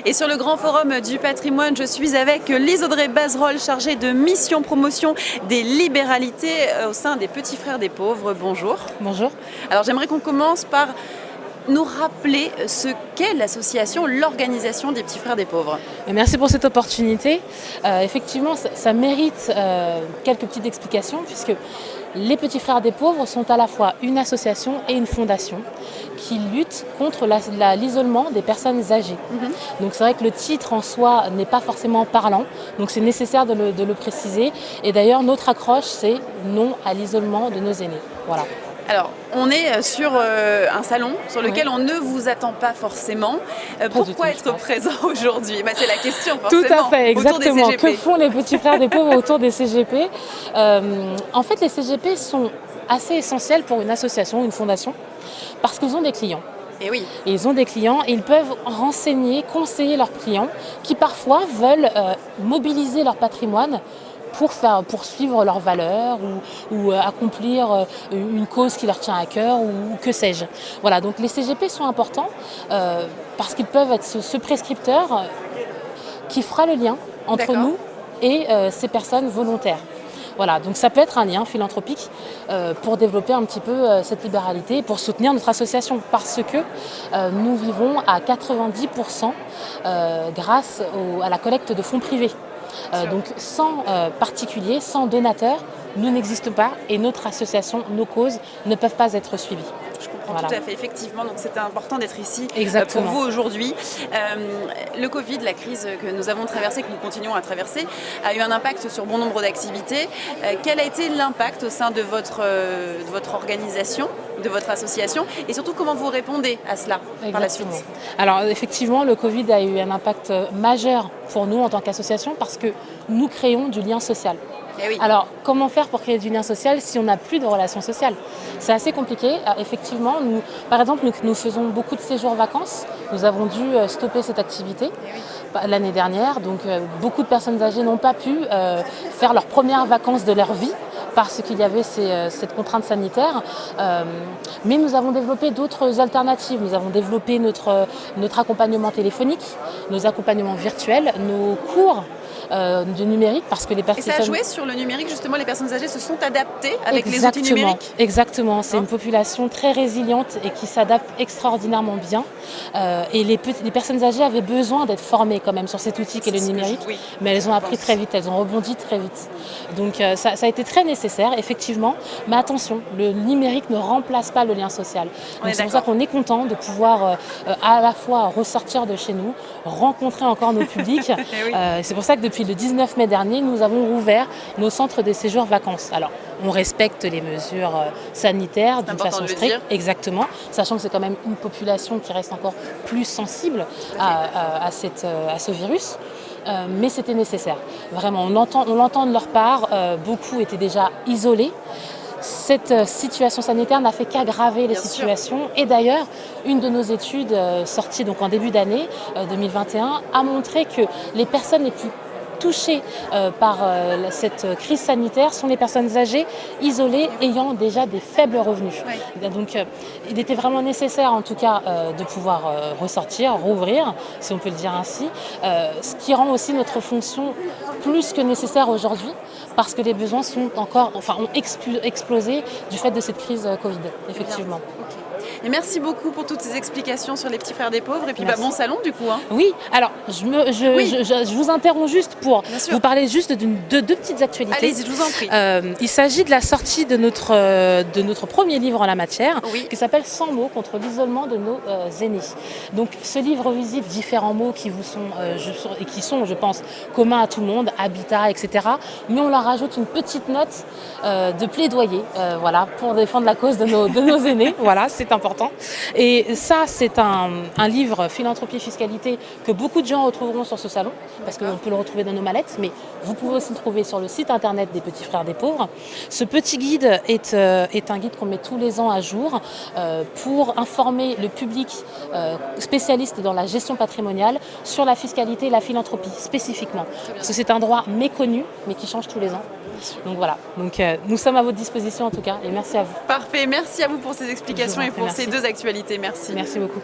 Et sur le grand forum du patrimoine, je suis avec Lise-Audrey Bazerolles, chargée de mission promotion des libéralités au sein des Petits Frères des Pauvres. Bonjour. Bonjour. Alors j'aimerais qu'on commence par nous rappeler ce qu'est l'association, l'organisation des Petits Frères des Pauvres. Merci pour cette opportunité. Effectivement, ça mérite quelques petites explications puisque les Petits Frères des Pauvres sont à la fois une association et une fondation qui luttent contre l'isolement des personnes âgées. Donc c'est vrai que le titre en soi n'est pas forcément parlant, donc c'est nécessaire de le préciser. Et d'ailleurs, notre accroche, c'est non à l'isolement de nos aînés. Voilà. Alors, on est sur un salon sur lequel on ne vous attend pas forcément. Pourquoi être présent aujourd'hui ? C'est la question, forcément. Tout à fait, exactement. Autour des CGP. Que font les Petits Frères des Pauvres autour des CGP ? En fait, les CGP sont assez essentiels pour une association, une fondation, parce qu'ils ont des clients. Et oui. Et ils ont des clients et ils peuvent renseigner, conseiller leurs clients qui parfois veulent mobiliser leur patrimoine pour suivre leurs valeurs ou accomplir une cause qui leur tient à cœur ou que sais-je. Voilà, donc les CGP sont importants parce qu'ils peuvent être ce prescripteur qui fera le lien entre nous et ces personnes volontaires. Voilà, donc ça peut être un lien philanthropique pour développer un petit peu cette libéralité, pour soutenir notre association, parce que nous vivons à 90% grâce à la collecte de fonds privés. Donc sans particuliers, sans donateurs, nous n'existons pas et notre association, nos causes ne peuvent pas être suivies. Je comprends tout à fait, effectivement. Donc c'était important d'être ici Exactement. pour vous aujourd'hui. Le Covid, la crise que nous avons traversée, que nous continuons à traverser, a eu un impact sur bon nombre d'activités. Quel a été l'impact au sein de votre organisation, de votre association, et surtout comment vous répondez à cela par la suite ? Alors effectivement, le Covid a eu un impact majeur pour nous en tant qu'association parce que nous créons du lien social. Oui. Alors, comment faire pour créer du lien social si on n'a plus de relations sociales ? C'est assez compliqué. Effectivement, par exemple, nous faisons beaucoup de séjours vacances. Nous avons dû stopper cette activité l'année dernière. Donc, beaucoup de personnes âgées n'ont pas pu faire leurs premières vacances de leur vie parce qu'il y avait cette contrainte sanitaire. Mais nous avons développé d'autres alternatives. Nous avons développé notre accompagnement téléphonique, nos accompagnements virtuels, nos cours du numérique parce que les personnes... Et ça a joué sur le numérique, justement, les personnes âgées se sont adaptées avec les outils numériques ? Exactement, c'est une population très résiliente et qui s'adapte extraordinairement bien. Et les personnes âgées avaient besoin d'être formées quand même sur cet outil qu'est le numérique, mais elles ont appris très vite, elles ont rebondi très vite. Donc ça a été très nécessaire, effectivement, mais attention, le numérique ne remplace pas le lien social. Donc c'est pour ça qu'on est content de pouvoir à la fois ressortir de chez nous, rencontrer encore nos publics. C'est pour ça que depuis le 19 mai dernier, nous avons rouvert nos centres de séjour vacances. Alors, on respecte les mesures sanitaires d'une façon stricte, exactement, sachant que c'est quand même une population qui reste encore plus sensible à ce virus. Mais c'était nécessaire. Vraiment, on l'entend de leur part. Beaucoup étaient déjà isolés. Cette situation sanitaire n'a fait qu'aggraver les situations. Et d'ailleurs, une de nos études sorties donc en début d'année 2021 a montré que les personnes les plus touchées par cette crise sanitaire sont les personnes âgées, isolées, ayant déjà des faibles revenus. Donc il était vraiment nécessaire en tout cas de pouvoir ressortir, rouvrir, si on peut le dire ainsi, ce qui rend aussi notre fonction plus que nécessaire aujourd'hui, parce que les besoins ont explosé du fait de cette crise Covid, effectivement. Et merci beaucoup pour toutes ces explications sur les Petits Frères des Pauvres. Et puis bon salon du coup. Oui, alors je vous interromps juste pour vous parler juste de deux petites actualités. Allez-y, je vous en prie. Il s'agit de la sortie de notre premier livre en la matière, qui s'appelle 100 mots contre l'isolement de nos aînés. Donc ce livre visite différents mots qui sont, je pense, communs à tout le monde, habitat, etc. Mais on leur rajoute une petite note de plaidoyer, pour défendre la cause de nos aînés. Voilà, c'est important. Et ça, c'est un livre philanthropie et fiscalité que beaucoup de gens retrouveront sur ce salon, parce qu'on peut le retrouver dans nos mallettes, mais vous pouvez aussi le trouver sur le site internet des Petits Frères des Pauvres. Ce petit guide est un guide qu'on met tous les ans à jour pour informer le public spécialiste dans la gestion patrimoniale sur la fiscalité et la philanthropie spécifiquement. Parce que c'est un droit méconnu, mais qui change tous les ans. Donc voilà, nous sommes à votre disposition en tout cas, et merci à vous. Parfait, merci à vous pour ces explications et pour ces deux actualités. Merci. Merci beaucoup.